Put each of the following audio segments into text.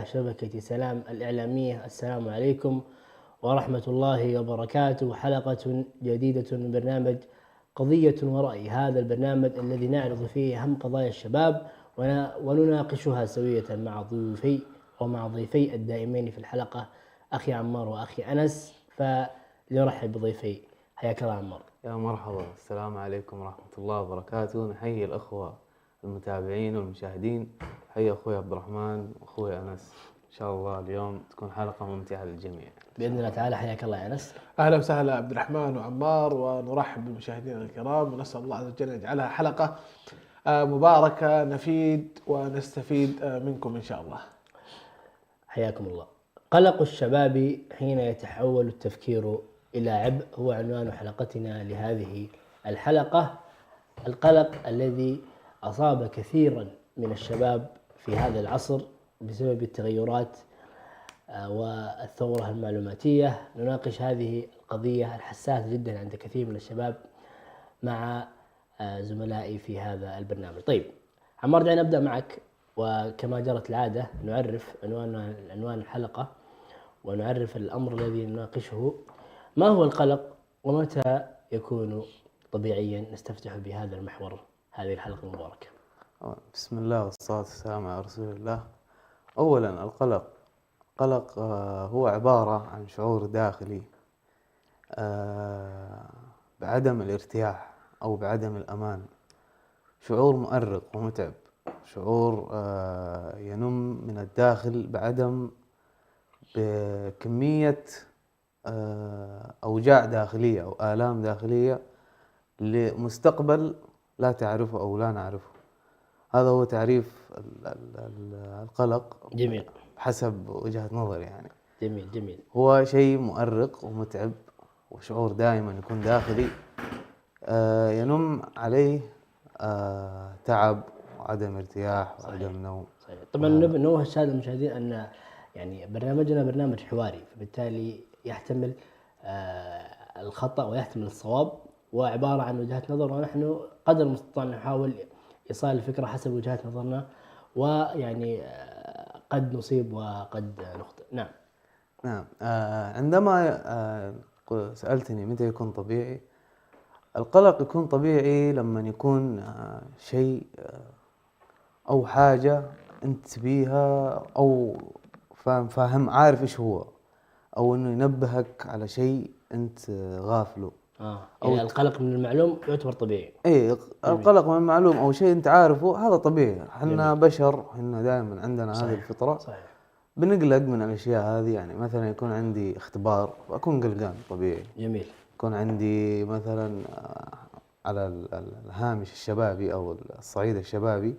شبكة سلام الإعلامية. السلام عليكم ورحمة الله وبركاته. حلقة جديدة من برنامج قضية ورأي، هذا البرنامج الذي نعرض فيه أهم قضايا الشباب ونناقشها سوية مع ضيفي الدائمين في الحلقة، أخي عمار وأخي أنس. فلنرحب بضيفي. حياك الله عمار. يا مرحبا، السلام عليكم ورحمة الله وبركاته. نحيي الأخوة المتابعين والمشاهدين. حيا أخوي عبد الرحمن وأخوي أنس. إن شاء الله اليوم تكون حلقة ممتعة للجميع بإذن الله تعالى. حياك الله يا أنس. أهلا وسهلا عبد الرحمن وعمار، ونرحب بالمشاهدين الكرام، ونسأل الله عز وجل أن يجعلها حلقة مباركة نفيد ونستفيد منكم إن شاء الله. حياكم الله. قلق الشباب حين يتحول التفكير إلى عبء هو عنوان حلقتنا لهذه الحلقة. القلق الذي أصاب كثيرا من الشباب في هذا العصر بسبب التغيرات والثورة المعلوماتية. نناقش هذه القضية الحساسة جدا عند كثير من الشباب مع زملائي في هذا البرنامج. طيب عمار، دعنا نبدأ معك، وكما جرت العادة نعرف عنوان الحلقة ونعرف الأمر الذي نناقشه. ما هو القلق ومتى يكون طبيعيا؟ نستفتح بهذا المحور هذه الحلقة المباركة. بسم الله والصلاة والسلام على رسول الله. أولا، القلق هو عبارة عن شعور داخلي بعدم الارتياح أو بعدم الأمان، شعور مؤرق ومتعب، شعور ينم من الداخل بعدم بكمية أوجاع داخلية أو آلام داخلية لمستقبل لا تعرفه أو لا نعرفه. هذا هو تعريف القلق. جميل. حسب وجهة نظري يعني. جميل. هو شيء مؤرق ومتعب وشعور دائما يكون داخلي ينم عليه تعب وعدم ارتياح وعدم نوم. صحيح. طبعا نوه السادة المشاهدين أن يعني برنامجنا برنامج حواري، فبالتالي يحتمل الخطأ ويحتمل الصواب، وعبارة عن وجهات نظر، ونحن قدر المستطاع نحاول إيصال الفكرة حسب وجهات نظرنا، ويعني قد نصيب وقد نخطئ. نعم. عندما سألتني متى يكون طبيعي، القلق يكون طبيعي لما يكون شيء أو حاجة أنت تبيها أو فاهم عارف إيش هو، أو إنه ينبهك على شيء أنت غافله. يعني القلق من المعلوم يعتبر طبيعي. إيه، القلق من المعلوم أو شيء أنت عارفه هذا طبيعي. حنا بشر، حنا دائما عندنا هذه الفطرة. صحيح. بنقلق من الأشياء هذه. يعني مثلا يكون عندي اختبار أكون قلقان طبيعي. جميل. يكون عندي مثلا على الهامش الشبابي أو الصعيد الشبابي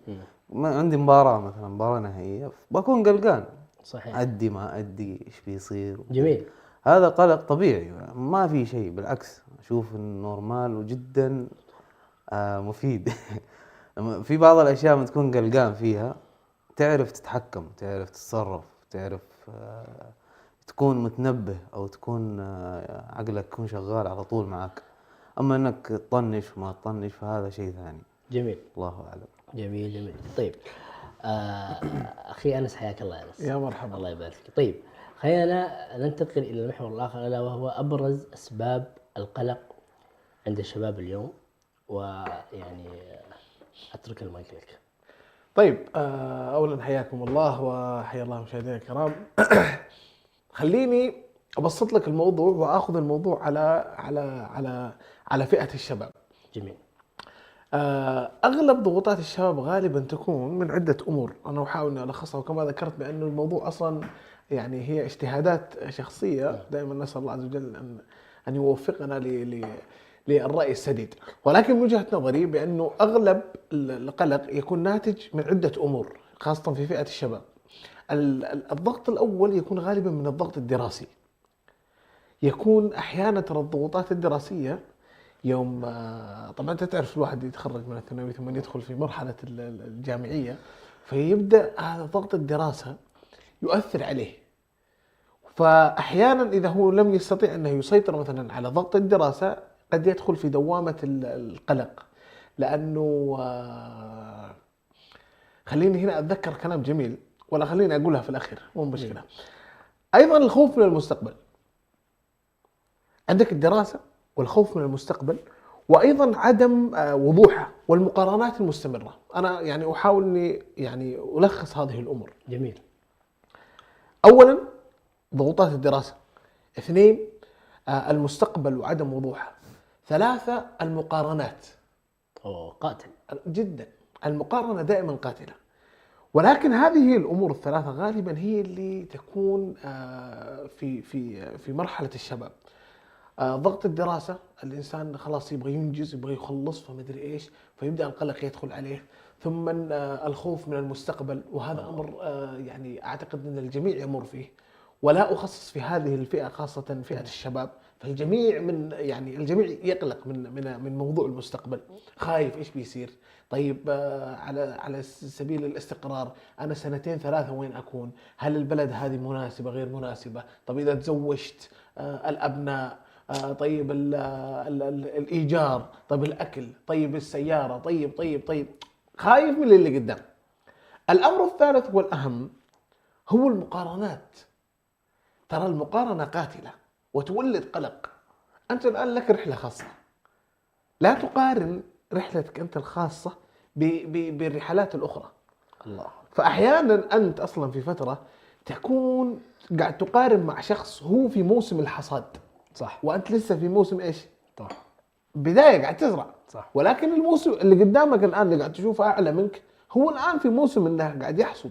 عندي مباراة نهائية، بكون قلقان. صحيح. أدي ما أدي إيش بيصير. جميل. هذا قلق طبيعي، ما في شيء، بالعكس أشوف إنه نورمال وجدا مفيد. في بعض الأشياء ما تكون قلقان فيها تعرف تتحكم، تعرف تتصرف، تعرف تكون متنبه، أو تكون عقلك يكون شغال على طول معك. أما أنك تطنش وما تطنش فهذا شيء ثاني. جميل. الله أعلم. جميل. طيب أخي أنس، حياك الله يا أنس. يا مرحبا. الله يبارك فيك. طيب خلينا ننتقل إلى المحور الآخر، ألا وهو أبرز أسباب القلق عند الشباب اليوم، ويعني أترك المايك لك. طيب أولا حياكم الله وحيا الله مشاهدينا الكرام. خليني أبسط لك الموضوع وأخذ الموضوع على فئة الشباب. جميل. أغلب ضغوطات الشباب غالبا تكون من عدة أمور، أنا أحاول أن ألخصها، وكما ذكرت بأن الموضوع أصلا يعني هي اجتهادات شخصية. دائما نسأل الله عز وجل أن يوفقنا للرأي السديد، ولكن من وجهة نظري بأنه أغلب القلق يكون ناتج من عدة أمور خاصة في فئة الشباب. الضغط الأول يكون غالبا من الضغط الدراسي. يكون أحيانا ترى الضغوطات الدراسية يوم طبعا أنت تعرف الواحد يتخرج من الثانوية ثم يدخل في مرحلة الجامعية، فيبدأ هذا ضغط الدراسة يؤثر عليه. فأحيانا إذا هو لم يستطيع أنه يسيطر مثلا على ضغط الدراسة قد يدخل في دوامة القلق، لأنه خليني هنا أتذكر كلام جميل ولا خليني اقولها في الاخير مو مشكله. ايضا الخوف من المستقبل، عندك الدراسه والخوف من المستقبل، وايضا عدم وضوحها والمقارنات المستمره. انا يعني احاول اني يعني الخص هذه الامور. جميل. اولا ضغوطات الدراسه، اثنين المستقبل وعدم وضوحه، ثلاثه المقارنات. قاتل جدا، المقارنه دائما قاتله. ولكن هذه الامور الثلاثه غالبا هي اللي تكون في مرحله الشباب. ضغط الدراسه، الانسان خلاص يبغى ينجز، يبغى يخلص، فمدري ايش، فيبدا القلق يدخل عليه. ثم الخوف من المستقبل، وهذا امر يعني اعتقد ان الجميع يمر فيه، ولا اخصص في هذه الفئه خاصه فئه الشباب. فالجميع يعني الجميع يقلق من موضوع المستقبل، خايف ايش بيصير. طيب على سبيل الاستقرار، انا سنتين ثلاثه وين اكون؟ هل البلد هذه مناسبه غير مناسبه؟ طب اذا تزوجت، الابناء، طيب الايجار، طيب الاكل، طيب السياره، طيب خايف من اللي قدام. الامر الثالث والاهم هو المقارنات. ترى المقارنه قاتله وتولد قلق. انت الان لك رحله خاصه، لا تقارن رحلتك انت الخاصه بالرحلات الاخرى. الله. فاحيانا انت اصلا في فتره تكون قاعد تقارن مع شخص هو في موسم الحصاد، صح. وانت لسه في موسم ايش؟ صح. بدايه قاعد تزرع. صح. ولكن الموسم اللي قدامك الان اللي قاعد تشوفه اعلى منك هو الان في موسم انه قاعد يحصد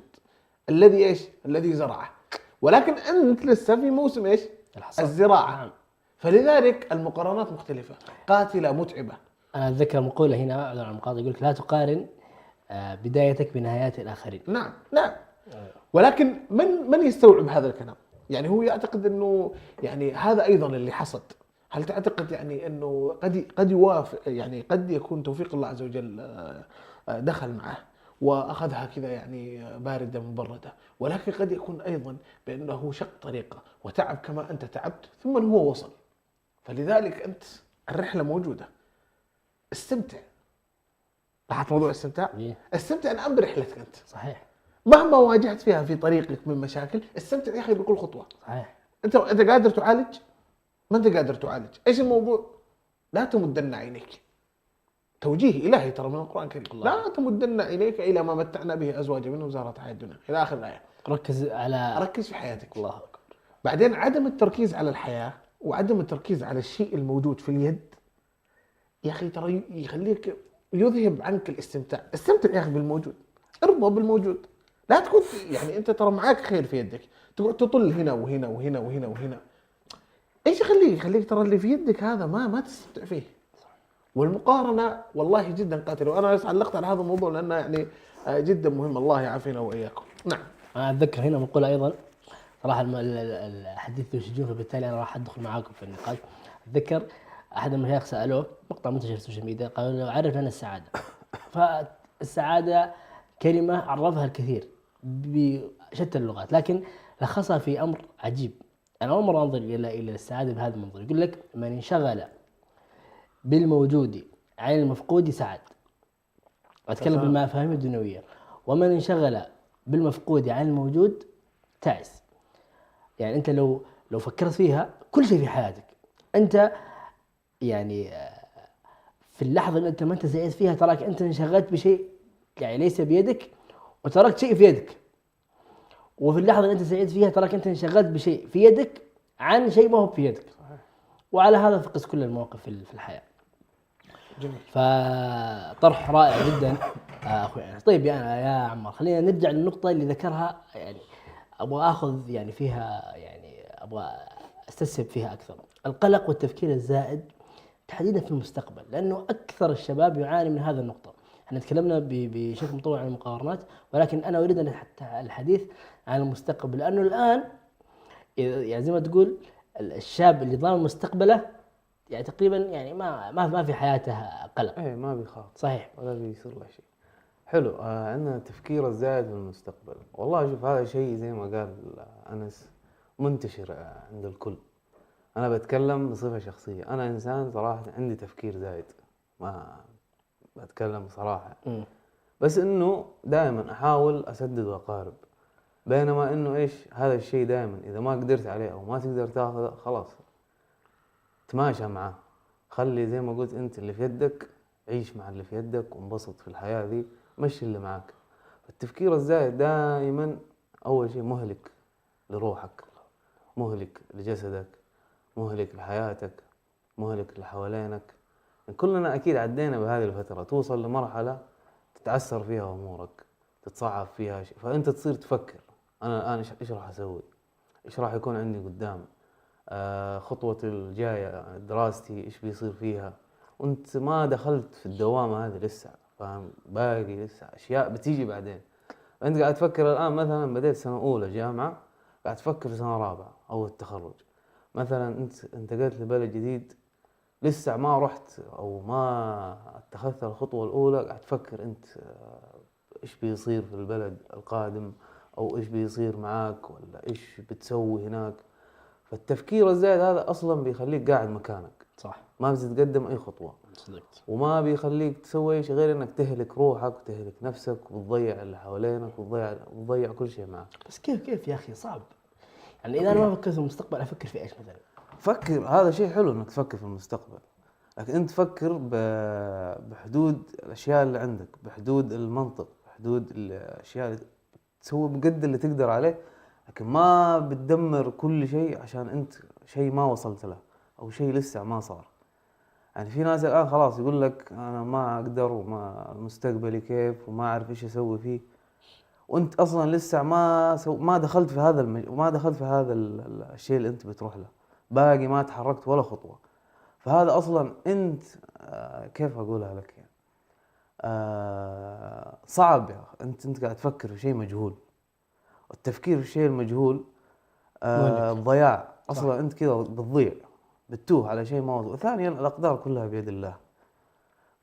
الذي ايش؟ الذي زرعه. ولكن انت لسه في موسم ايش؟ الحصاد. الزراعه. نعم. فلذلك المقارنات مختلفه، قاتله، متعبه. انا اتذكر مقوله هنا على المقاطع يقول لك لا تقارن بدايتك بنهايات الاخرين. نعم نعم. ولكن من يستوعب هذا الكلام؟ يعني هو يعتقد انه يعني هذا ايضا اللي حصد. هل تعتقد يعني انه قد يوافق، يعني قد يكون توفيق الله عز وجل دخل معه واخذها كذا يعني بارده مبرده، ولكن قد يكون ايضا بانه شق طريقه وتعب كما انت تعبت ثم هو وصل. فلذلك انت الرحله موجوده، استمتع. لاحظت موضوع الاستمتاع؟ إيه. استمتع الان برحلتك انت. صحيح. مهما واجهت فيها في طريقك من مشاكل، استمتع يا اخي بكل خطوه. صحيح. انت قادر تعالج؟ ما انت قادر تعالج، ايش الموضوع؟ لا تمدن عينيك. توجيه الهي ترى من القران الكريم، لا تمدن عينيك الى ما متعنا به ازواجا منهم زهرة الحياه الدنيا، الى اخر الايه. ركز في حياتك. الله اكبر. بعدين عدم التركيز على الحياه وعدم التركيز على الشيء الموجود في اليد يا اخي ترى يخليك يذهب عنك الاستمتاع. استمتع يا اخي بالموجود، ارضى بالموجود. لا تكون يعني انت ترى معاك خير في يدك تقعد تطل هنا وهنا وهنا وهنا وهنا. ايش يخليك ترى اللي في يدك هذا ما تستمتع فيه. والمقارنه والله جدا قاتله، وانا علقت على هذا الموضوع لانه يعني جدا مهم. الله يعافينا واياكم. نعم. انا اتذكر هنا مقوله ايضا صراحه الحديث يشجون، فبالتالي انا راح ادخل معاكم في النقاش. اتذكر احد المشايخ سالوه مقطع منتشر في السوشيال ميديا، قالوا له عرف لنا السعاده. فالسعاده كلمه عرفها الكثير بشتى اللغات، لكن لخصها في امر عجيب. انا اول مره انظر الى السعاده بهذا المنظور. يقول لك من انشغل بالموجود عن المفقود سعد. اتكلم بالمفاهيم الدنيويه. ومن انشغل بالمفقود عن الموجود تعس. يعني انت لو فكرت فيها كل شيء في حياتك انت يعني في اللحظه اللي انت ما انت سعيد فيها تراك انت انشغلت بشيء يعني ليس بيدك وتركت شيء في يدك، وفي اللحظه اللي انت سعيد فيها تراك انت انشغلت بشيء في يدك عن شيء ما هو في يدك. وعلى هذا فقس كل المواقف في الحياه. جميل. فطرح رائع جدا اخوي انس. طيب يا عمار، خلينا نرجع للنقطه اللي ذكرها، يعني ابغى اخذ يعني فيها، يعني ابغى استسهب فيها اكثر. القلق والتفكير الزائد تحديدا في المستقبل، لانه اكثر الشباب يعاني من هذه النقطه. احنا تكلمنا بشكل مطول عن المقارنات، ولكن انا اريد ان الحديث عن المستقبل، لانه الان يعني زي ما تقول الشاب اللي ضامن مستقبله يعني تقريبا يعني ما في حياته قلق. ايه ما بيخاف. صحيح. ولا بيصير له شيء. حلو. عندنا التفكير الزائد في المستقبل. والله شوف هذا شيء زي ما قال أنس منتشر عند الكل. أنا بتكلم بصفة شخصية، أنا إنسان صراحة عندي تفكير زايد، ما بتكلم صراحة. بس إنه دائما أحاول أسدد وأقارب. بينما انه ايش هذا الشيء دائما اذا ما قدرت عليه او ما تقدر تاخذه خلاص تماشى معاه. خلي زي ما قلت انت اللي في يدك، عيش مع اللي في يدك وانبسط في الحياة ذي، مشي اللي معاك. التفكير الزايد دائما اول شيء مهلك لروحك، مهلك لجسدك، مهلك لحياتك، مهلك اللي حوالينك. كلنا اكيد عدينا بهذه الفترة، توصل لمرحلة تتعسر فيها امورك، تتصعب فيها شيء، فانت تصير تفكر انا الان ايش راح اسوي، ايش راح يكون عندي قدام، خطوة الجاية دراستي ايش بيصير فيها، وانت ما دخلت في الدوامة هذه لسه، فاهم؟ باقي لسه اشياء بتيجي بعدين. انت قاعد تفكر الان مثلا بديت سنة اولى جامعة، قاعد تفكر في سنة رابعة او التخرج مثلا، انت قلت لبلد جديد لسه ما رحت او ما اتخذت الخطوة الاولى، قاعد تفكر انت ايش بيصير في البلد القادم، او ايش بيصير معاك، ولا ايش بتسوي هناك. فالتفكير الزايد هذا اصلا بيخليك قاعد مكانك، صح. ما بتتقدم اي خطوة، صدقت. وما بيخليك تسوي اي شيء غير انك تهلك روحك وتهلك نفسك وتضيع اللي حوالينك وتضيع كل شيء معك. بس كيف يا اخي صعب. يعني اذا انا ما فكرت في المستقبل افكر في ايش مثلا؟ فكر، هذا شيء حلو انك تفكر في المستقبل، لكن انت تفكر بحدود الاشياء اللي عندك، بحدود المنطق، بحدود الاشياء اللي تسوي بقد اللي تقدر عليه، لكن ما بتدمر كل شيء عشان انت شيء ما وصلت له او شيء لسه ما صار. يعني في ناس الان خلاص يقول لك انا ما اقدر وما مستقبلي كيف وما اعرف ايش اسوي فيه، وانت اصلا لسه ما دخلت في هذا ما دخلت في هذا الشيء اللي انت بتروح له، باقي ما تحركت ولا خطوة. فهذا اصلا انت كيف اقولها لك يعني صعب يا أخي. انت قاعد تفكر في شيء مجهول، والتفكير في الشيء المجهول ضياع اصلا. صح. انت كذا بتضيع، بتتوه على شيء ما وصل. وثانيا الاقدار كلها بيد الله،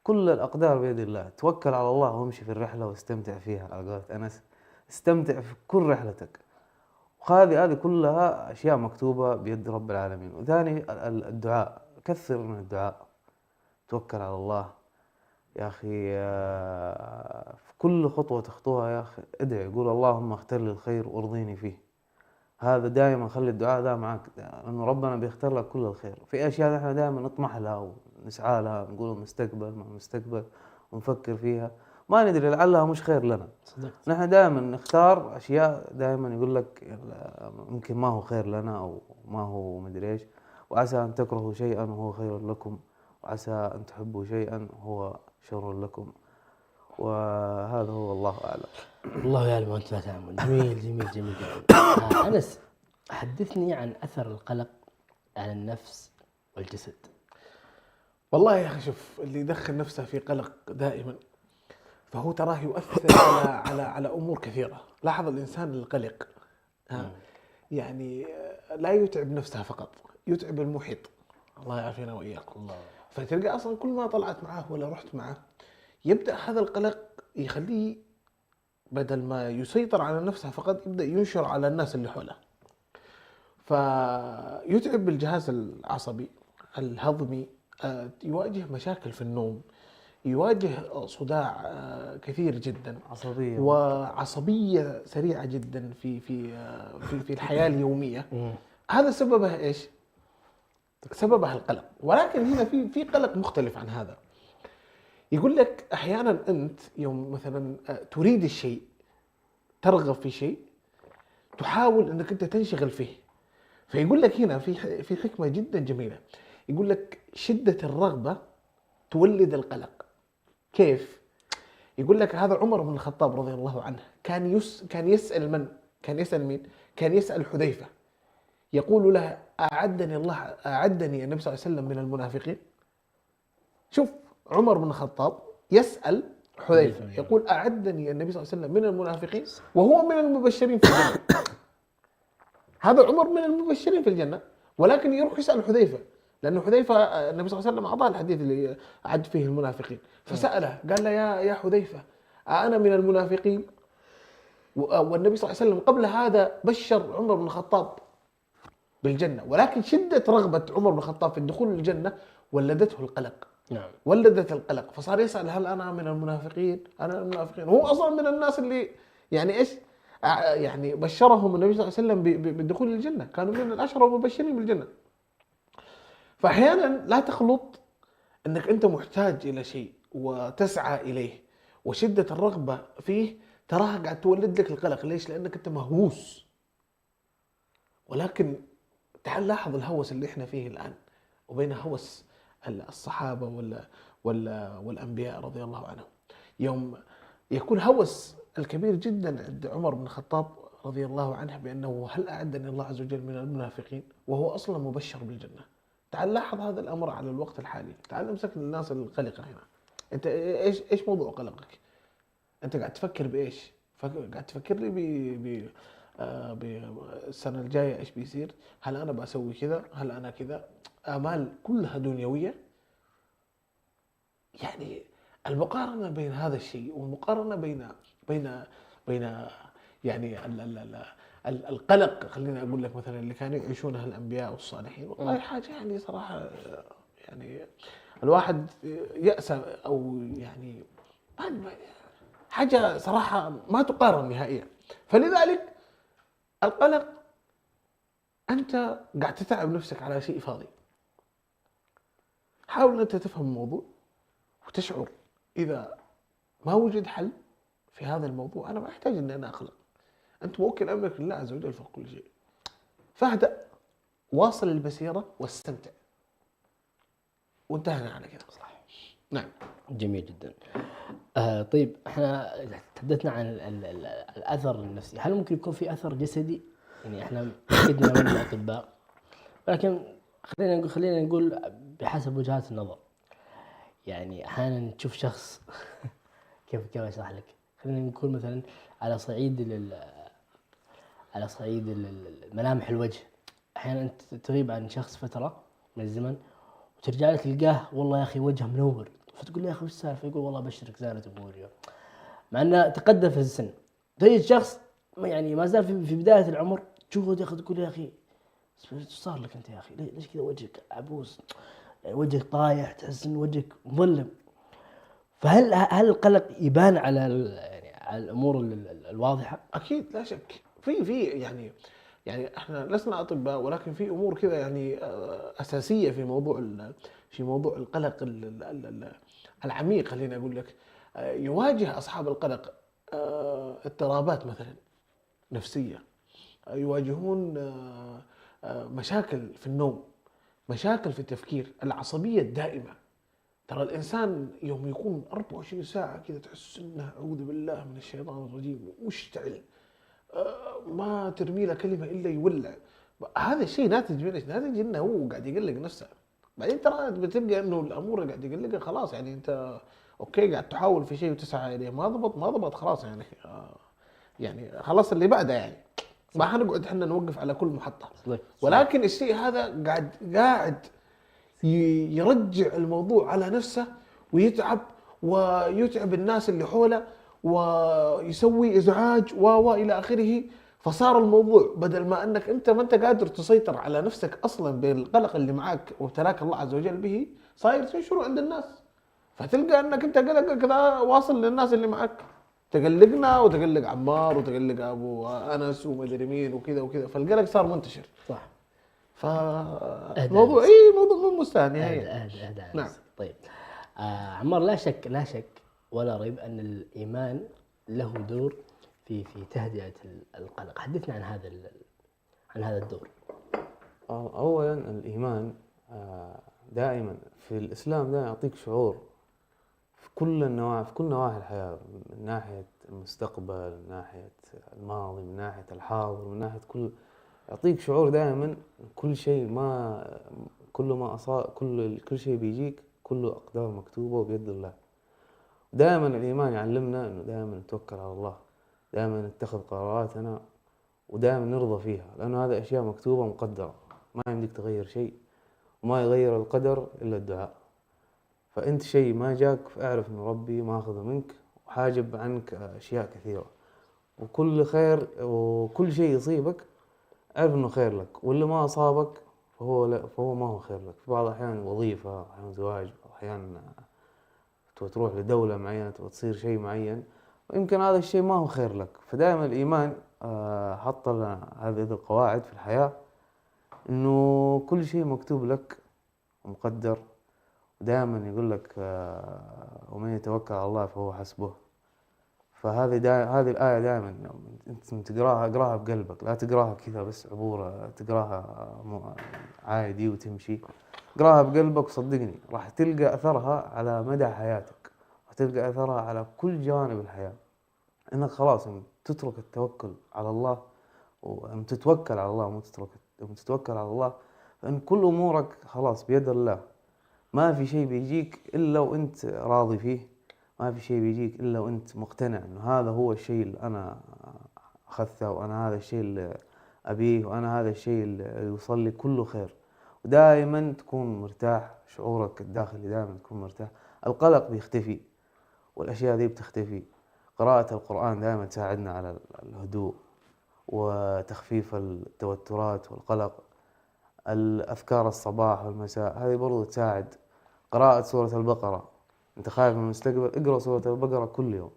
كل الاقدار بيد الله. توكل على الله وامشي في الرحلة واستمتع فيها، على قولة انس استمتع في كل رحلتك. وهذه كلها اشياء مكتوبة بيد رب العالمين. وثاني الدعاء، كثر من الدعاء، توكل على الله يا أخي. في كل خطوة تخطوها يا أخي ادعي، قول اللهم اختر لي الخير وارضيني فيه. هذا دائما خلي الدعاء ده معك، لأنه ربنا بيختار لك كل الخير. في أشياء نحن دائما نطمح لها ونسعى لها، نقول مستقبل ما مستقبل ونفكر فيها، ما ندري لعلها مش خير لنا. صدقت. نحن دائما نختار أشياء دائما يقول لك ممكن ما هو خير لنا أو ما هو مدري إيش. وعسى أن تكرهوا شيئا وهو خير لكم، وعسى أن تحبوا شيئا هو شر لكم، وهذا هو الله أعلم. الله يعلم وأنت لا تعلمون. جميل جميل جميل جدا. أنس، حدثني عن أثر القلق على النفس والجسد. والله يا أخي شوف، اللي يدخل نفسه في قلق دائما فهو تراه يؤثر على أمور كثيرة. لاحظ الإنسان القلق يعني لا يتعب نفسه فقط، يتعب المحيط. الله يعافينا وإياكم. الله. فتلقى أصلا كل ما طلعت معه ولا رحت معه يبدأ هذا القلق يخليه بدل ما يسيطر على نفسه فقط يبدأ ينشر على الناس اللي حوله، فيتعب الجهاز العصبي الهضمي، يواجه مشاكل في النوم، يواجه صداع كثير جدا، عصبية وعصبية سريعة جدا في الحياة اليومية. هذا سببه إيش؟ سببها القلق. ولكن هنا في قلق مختلف عن هذا. يقول لك أحيانا أنت يوم مثلا تريد الشيء، ترغب في شيء، تحاول أنك أنت تنشغل فيه. فيقول لك هنا في حكمة جدا جميلة، يقول لك شدة الرغبة تولد القلق. كيف؟ يقول لك هذا عمر بن الخطاب رضي الله عنه كان يسأل من؟ كان يسأل مين؟ كان يسأل حذيفة، يقول له أعدني النبي صلى الله عليه وسلم من المنافقين. شوف عمر بن الخطاب يسأل حذيفة يقول أعدني النبي صلى الله عليه وسلم من المنافقين، وهو من المبشرين في الجنة. هذا عمر من المبشرين في الجنة، ولكن يروح يسأل حذيفة، لأن حذيفة النبي صلى الله عليه وسلم أعطاه الحديث اللي عد فيه المنافقين، فسأله قال له يا حذيفة أنا من المنافقين؟ والنبي صلى الله عليه وسلم قبل هذا بشر عمر بن الخطاب بالجنة، ولكن شدة رغبة عمر بن الخطاب في الدخول الجنة ولدته القلق. نعم. ولدت القلق، فصار يسأل هل أنا من المنافقين؟ أنا من المنافقين. هو أصلا من الناس اللي يعني إيش يعني بشرهم النبي صلى الله عليه وسلم بالدخول الجنة، كانوا من العشرة المبشرين بالجنة. فأحيانا لا تخلط أنك أنت محتاج إلى شيء وتسعى إليه وشدة الرغبة فيه تراها قاعد تولد لك القلق. ليش؟ لأنك أنت مهووس. ولكن تعال لاحظ الهوس اللي احنا فيه الآن وبين هوس الصحابة والأنبياء رضي الله عنهم. يوم يكون هوس الكبير جدا عند عمر بن الخطاب رضي الله عنه بأنه هل أعدني الله عز وجل من المنافقين، وهو أصلا مبشر بالجنة. تعال لاحظ هذا الأمر على الوقت الحالي. تعال امسك الناس القلقة هنا. أنت إيش موضوع قلقك؟ أنت قاعد تفكر بإيش؟ قاعد تفكر لي بالسنة الجاية إيش بيصير؟ هل أنا بسوي كذا؟ هل أنا كذا؟ آمال كلها دنيوية. يعني المقارنة بين هذا الشيء والمقارنة بين يعني القلق، خليني أقول لك مثلا اللي كانوا يعيشونها الأنبياء والصالحين، والله حاجة يعني صراحة يعني الواحد يأسى أو يعني حاجة صراحة ما تقارن نهائيا. فلذلك القلق أنت قاعد تتعب نفسك على شيء فاضي. حاول أن أنت تفهم الموضوع وتشعر إذا ما وجد حل في هذا الموضوع أنا ما أحتاج أن أنا أقلق. أنت موكل أمرك لله عز وجل فوق كل شيء. فاهدأ، واصل المسيرة واستمتع، وانتهينا على كده. صح. نعم. جميل جدا. طيب احنا تحدثنا عن الأثر النفسي، هل ممكن يكون في أثر جسدي؟ يعني احنا أكيد من الأطباء، ولكن خلينا نقول بحسب وجهات النظر. يعني أحيانا تشوف شخص كيف أشرح لك؟ خلينا نقول مثلا على صعيد ملامح الوجه، أحيانا أنت تغيب عن شخص فترة من الزمن وترجع لك تلقاه والله يا أخي وجهه منور، فتقول له يا أخي وش السالفة؟ يقول والله بشرك زانت أموري، مع أنه تقدم في السن. تجد شخص يعني ما زال في بداية العمر تشوفه يا أخي تقول يا أخي ايش صار لك أنت يا أخي؟ ليش كذا وجهك عبوس؟ يعني وجهك طايح، تحس إن وجهك مظلم. فهل القلق يبان على يعني على الأمور الواضحة؟ أكيد لا شك. في يعني احنا لسنا أطباء، ولكن في أمور كذا يعني أساسية في موضوع القلق العميق. خليني أقول لك يواجه أصحاب القلق اضطرابات مثلا نفسية، يواجهون مشاكل في النوم، مشاكل في التفكير، العصبية الدائمة. ترى الإنسان يوم يكون 24 ساعة كذا تحس إنه أعوذ بالله من الشيطان الرجيم مشتعل، ما ترمي له كلمة إلا يولع. هذا الشيء ناتج من إيش؟ ناتج إنه هو قاعد يقلق نفسه. بعدين ترى بتلقى إنه الأمور قاعد يقلقها خلاص، يعني أنت أوكي قاعد تحاول في شيء وتسعى إليه، ما ضبط خلاص يعني يعني خلاص اللي بعده يعني ما حنقعد احنا نوقف على كل محطة. ولكن الشيء هذا قاعد يرجع الموضوع على نفسه ويتعب الناس اللي حوله ويسوي ازعاج الى اخره. فصار الموضوع بدل ما انك انت ما انت قادر تسيطر على نفسك اصلا بالقلق اللي معك وابتلاك الله عز وجل به، صاير تنشره عند الناس. فتلقى انك انت قلقك كذا واصل للناس اللي معك، تقلقنا وتقلق عمار وتقلق ابو انس ومدري مين وكذا فالقلق صار منتشر. صح. فموضوع موضوع مو مستاهل نهائيا. نعم. طيب عمار، لا شك ولا ريب أن الإيمان له دور في تهدئة القلق. حدثنا عن هذا الدور. أولا الإيمان دائما في الإسلام دائما يعطيك شعور في كل نواحي الحياة، من ناحية المستقبل، من ناحية الماضي، من ناحية الحاضر، من ناحية يعطيك شعور دائما كل شيء كل شيء بيجيك كله أقدار مكتوبة وبيد الله. دائما الإيمان يعلمنا إنه دائما نتوكل على الله، دائما نتخذ قراراتنا ودائما نرضى فيها، لأنه هذه أشياء مكتوبة مقدرة، ما يمديك تغير شيء، وما يغير القدر إلا الدعاء. فأنت شيء ما جاك فاعرف إنه ربي ماخذه منك وحاجب عنك أشياء كثيرة، وكل خير وكل شيء يصيبك اعرف إنه خير لك، واللي ما أصابك فهو ما هو خير لك. في بعض الأحيان وظيفة، أحيان زواج، أحيان تروح لدولة معينة وتصير شيء معين، ويمكن هذا الشيء ما هو خير لك. فدائما الإيمان حط لنا هذه القواعد في الحياة، إنه كل شيء مكتوب لك ومقدر. ودائما يقول لك ومن يتوكل على الله فهو حسبه. هذه الآية دائما أنت اقراها بقلبك، لا تقراها كذا بس عبورة، تقراها عادي وتمشي. اقراها بقلبك وصدقني راح تلقى أثرها على مدى حياتك، راح تلقى أثرها على كل جوانب الحياة. إنك خلاص تترك التوكل على الله، وتتوكل على الله، مو تتوكل على الله، فإن كل أمورك خلاص بيد الله. ما في شيء بيجيك إلا وأنت راضي فيه، ما في شيء بيجيك إلا وأنت مقتنع إنه هذا هو الشيء اللي أنا أخذته، وأنا هذا الشيء اللي أبيه، وأنا هذا الشيء اللي يوصل لي كله خير. ودائما تكون مرتاح، شعورك الداخلي دائما تكون مرتاح. القلق بيختفي والأشياء دي بتختفي. قراءة القرآن دائما تساعدنا على الهدوء وتخفيف التوترات والقلق. الأذكار الصباح والمساء هذه برضو تساعد. قراءة سورة البقرة، أنت خايف من المستقبل، اقرأ سورة البقرة كل يوم،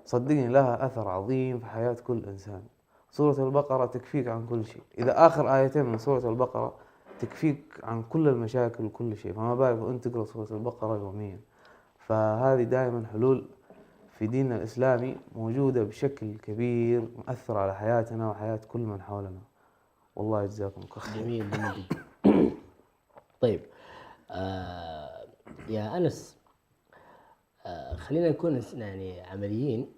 صدقني لها أثر عظيم في حياة كل إنسان. سورة البقرة تكفيك عن كل شيء، إذا آخر آيتين من سورة البقرة تكفيك عن كل المشاكل وكل شيء، فما بالك وأنت تقرأ سورة البقرة يوميا. فهذه دائما حلول في ديننا الإسلامي موجودة بشكل كبير، مؤثرة على حياتنا وحياة كل من حولنا. والله يجزاكم خير. جميل جدا. طيب يا أنس، خلينا نكون يعني عمليين،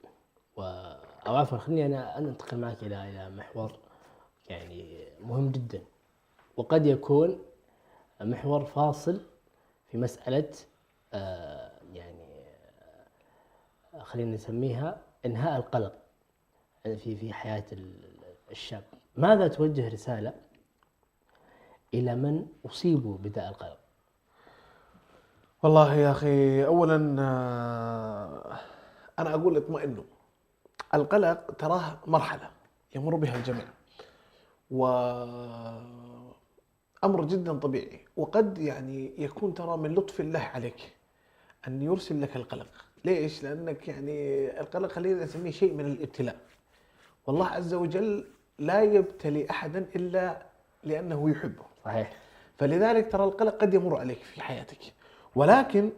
أو عفوا خليني أنا أنتقل معك إلى محور يعني مهم جدا، وقد يكون محور فاصل في مسألة يعني خلينا نسميها إنهاء القلق في حياة الشاب. ماذا توجه رسالة إلى من أصيبوا بداء القلق؟ والله يا أخي، أولا أنا أقول اطمئنوا. القلق تراه مرحلة يمر بها الجميع، وأمر جدا طبيعي، وقد يعني يكون ترى من لطف الله عليك أن يرسل لك القلق. ليش؟ لأنك يعني القلق خلينا نسميه شيء من الابتلاء، والله عز وجل لا يبتلي أحدا إلا لأنه يحبه. صحيح. فلذلك ترى القلق قد يمر عليك في حياتك، ولكن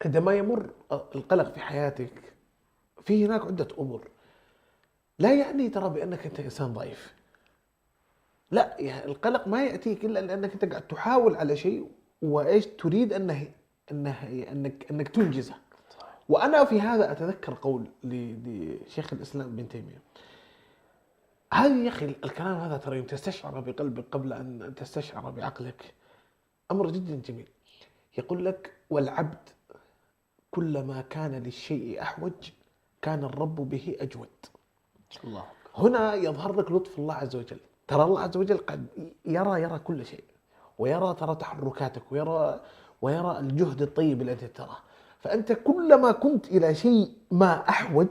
عندما يمر القلق في حياتك في هناك عدة أمور. لا يعني ترى بأنك أنت إنسان ضعيف، لا، يعني القلق ما يأتيك إلا لأنك أنت قاعد تحاول على شيء وإيش تريد أنك تنجزه. وأنا في هذا أتذكر قول لشيخ الإسلام ابن تيمية. هذه يا أخي الكلام هذا ترى يوم تستشعر بقلبك قبل أن تستشعر بعقلك أمر جدا جميل. يقول لك: والعبد كلما كان للشيء أحوج كان الرب به أجود. الله. هنا يظهر لك لطف الله عز وجل. ترى الله عز وجل قد يرى كل شيء، ويرى ترى تحركاتك، ويرى الجهد الطيب الذي تراه. فأنت كلما كنت إلى شيء ما أحوج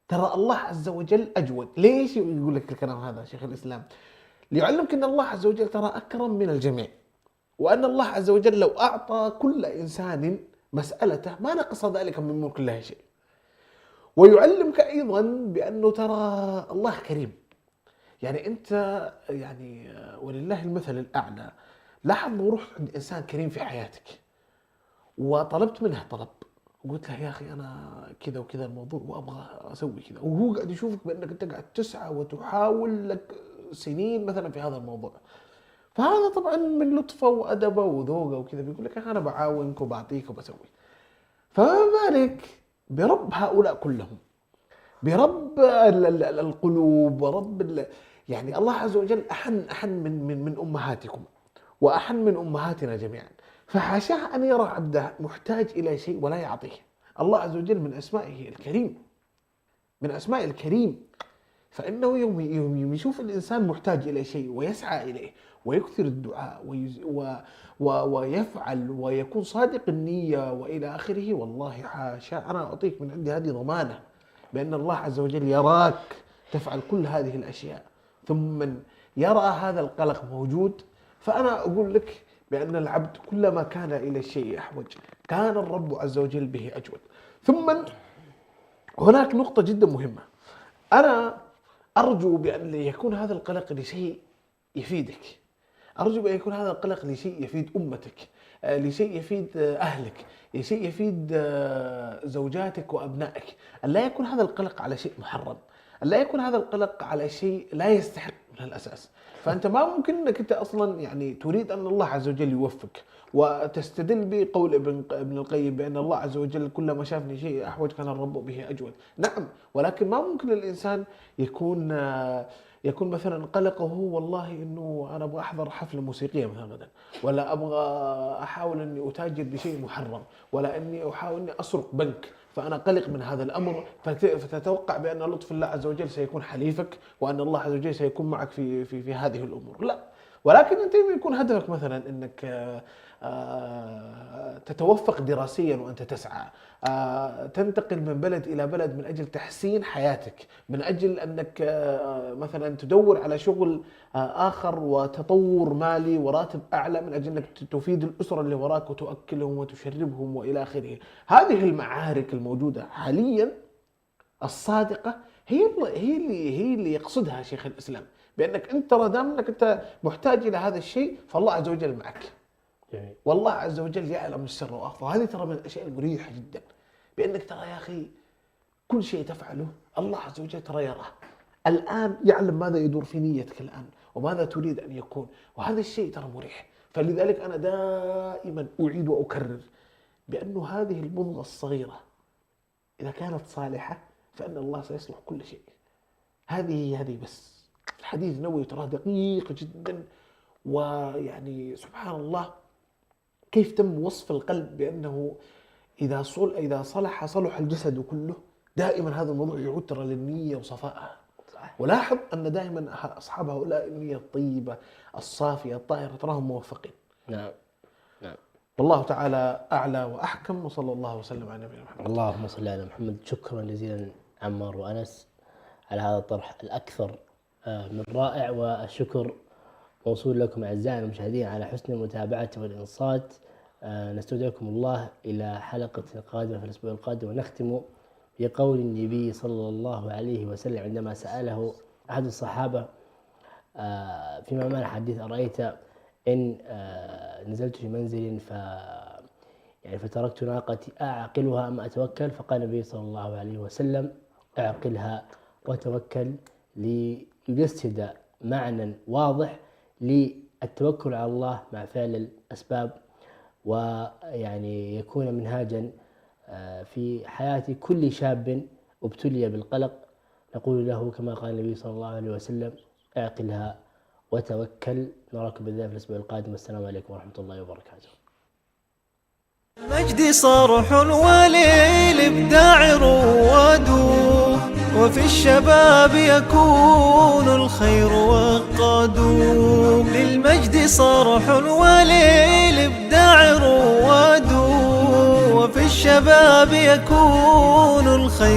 ترى الله عز وجل أجود. ليش يقول لك الكلام هذا شيخ الإسلام؟ ليعلمك أن الله عز وجل ترى أكرم من الجميع، وأن الله عز وجل لو أعطى كل إنسان مسألته ما نقص ذلك من ملك الله شيء. ويعلمك أيضا بأنه ترى الله كريم. يعني أنت يعني ولله المثل الأعلى، لاحظ لو رحت عند إنسان كريم في حياتك وطلبت منه طلب وقلت له: يا أخي أنا كذا وكذا الموضوع وأبغى أسوي كذا، وهو قاعد يشوفك بأنك أنت قاعد تسعى وتحاول لك سنين مثلا في هذا الموضوع، فهذا طبعا من لطفه وأدبه وذوقه وكذا بيقول لك: أنا بعاونك وبعطيك وبسوي. فما بالك برب هؤلاء كلهم، برب القلوب، ورب يعني الله عز وجل أحن من أمهاتكم، وأحن من أمهاتنا جميعا. فحاشاه أن يرى عبده محتاج إلى شيء ولا يعطيه. الله عز وجل من أسمائه الكريم، من أسماء الكريم. فإنه يوم يشوف الإنسان محتاج إلى شيء ويسعى إليه ويكثر الدعاء ويفعل ويكون صادق النية وإلى آخره، والله حاشا أنا أعطيك من عندي هذه ضمانة بأن الله عز وجل يراك تفعل كل هذه الأشياء، ثم يرى هذا القلق موجود. فأنا أقول لك بأن العبد كلما كان إلى الشيء أحوج كان الرب عز وجل به أجود. ثم هناك نقطة جدا مهمة. أنا أرجو بأن يكون هذا القلق لشيء يفيدك، أرجو بأن يكون هذا القلق لشيء يفيد أمتك، لشيء يفيد أهلك، لشيء يفيد زوجاتك وأبنائك. أن لا يكون هذا القلق على شيء محرم، أن لا يكون هذا القلق على شيء لا يستحق من الأساس. فأنت ما ممكن أنك أنت أصلا يعني تريد أن الله عز وجل يوفقك، وتستدل بقول ابن القيم بأن الله عز وجل كلما شافني شيء أحوج كان الرب به أجود. نعم، ولكن ما ممكن الإنسان يكون مثلا قلقه والله انه انا ابغى احضر حفله موسيقيه مثلا غدا، ولا ابغى احاول اني اتاجر بشيء محرم، ولا اني احاول اني اسرق بنك، فانا قلق من هذا الامر، فتتوقع بان لطف الله عز وجل سيكون حليفك، وان الله عز وجل سيكون معك في هذه الامور. لا، ولكن انت يكون هدفك مثلا انك تتوفق دراسيا وانت تسعى، تنتقل من بلد الى بلد من اجل تحسين حياتك، من اجل انك مثلا تدور على شغل اخر وتطور مالي وراتب اعلى، من اجل انك تفيد الاسره اللي وراك وتؤكلهم وتشربهم والى اخره. هذه المعارك الموجوده حاليا الصادقه هي اللي يقصدها شيخ الاسلام، بانك انت ترى دام انك انت محتاج الى هذا الشيء فالله عز وجل معك. والله عز وجل يعلم السر واخفى. وهذه ترى من الاشياء المريحه جدا، بانك ترى يا اخي كل شيء تفعله الله عز وجل ترى يراه الان، يعلم ماذا يدور في نيتك الان وماذا تريد ان يكون، وهذا الشيء ترى مريح. فلذلك انا دائما اعيد واكرر بانه هذه المضغه الصغيره اذا كانت صالحه فان الله سيصلح كل شيء. هذه بس. الحديث النبوي تراه دقيق جدا، ويعني سبحان الله كيف تم وصف القلب بأنه إذا صلح صلح الجسد كله. دائما هذا الموضوع يعود ترى للنية وصفائها. ولاحظ أن دائما أصحاب هؤلاء النية الطيبة الصافية الطاهرة تراهم موفقين. نعم. والله تعالى أعلى وأحكم، وصلى الله وسلم على نبينا محمد. اللهم صل على محمد. شكرا جزيلا عمار وأنس على هذا الطرح الأكثر من رائع، والشكر موصول لكم أعزائي المشاهدين على حسن المتابعة والإنصات. نستودعكم الله إلى حلقة قادمة في الأسبوع القادم، ونختم بقول النبي صلى الله عليه وسلم عندما سأله أحد الصحابة فيما معنى حديث أرأيت إن نزلت في منزل فتركت ناقتي أعقلها أم أتوكل؟ فقال النبي صلى الله عليه وسلم أعقلها وتوكل، ليجسد معنى واضح للتوكل على الله مع فعل الأسباب، ويعني يكون منهاجا في حياة كل شاب ابتلي بالقلق. نقول له كما قال النبي صلى الله عليه وسلم اعقلها وتوكل. نراكم بالله في الأسبوع القادم. السلام عليكم ورحمة الله وبركاته. المجد صرح وللإبداع رواد، وفي الشباب يكون الخير وقاد. للمجد صرح وللإبداع رواد، وفي الشباب يكون الخير